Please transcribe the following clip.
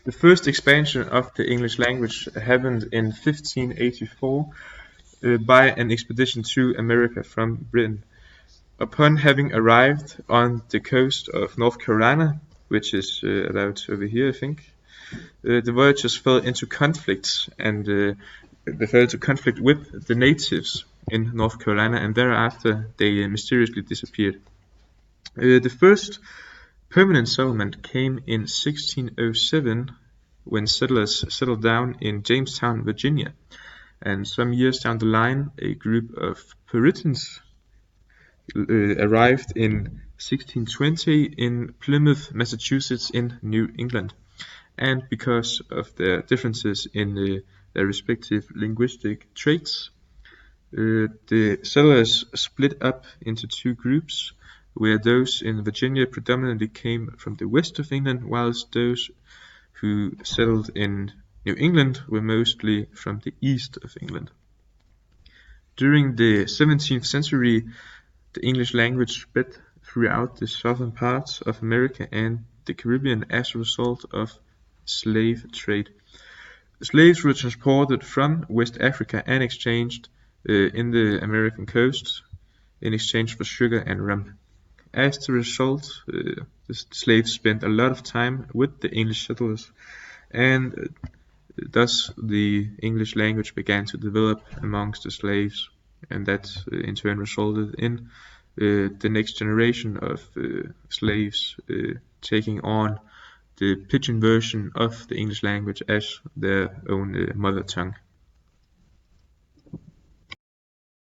The first expansion of the English language happened in 1584 by an expedition to America from Britain. Upon having arrived on the coast of North Carolina, which is about over here, I think, the voyagers fell into conflicts and they fell into conflict with the natives in North Carolina, and thereafter they mysteriously disappeared. The first permanent settlement came in 1607 when settlers settled down in Jamestown, Virginia, and some years down the line a group of Puritans arrived in 1620 in Plymouth, Massachusetts in New England, and because of their differences in their respective linguistic traits, the settlers split up into two groups, where those in Virginia predominantly came from the west of England, whilst those who settled in New England were mostly from the east of England. During the 17th century, the English language spread throughout the southern parts of America and the Caribbean as a result of slave trade. Slaves were transported from West Africa and exchanged in the American coast in exchange for sugar and rum. As a result, the slaves spent a lot of time with the English settlers, and thus the English language began to develop amongst the slaves, and that in turn resulted in the next generation of slaves taking on the pidgin version of the English language as their own mother tongue.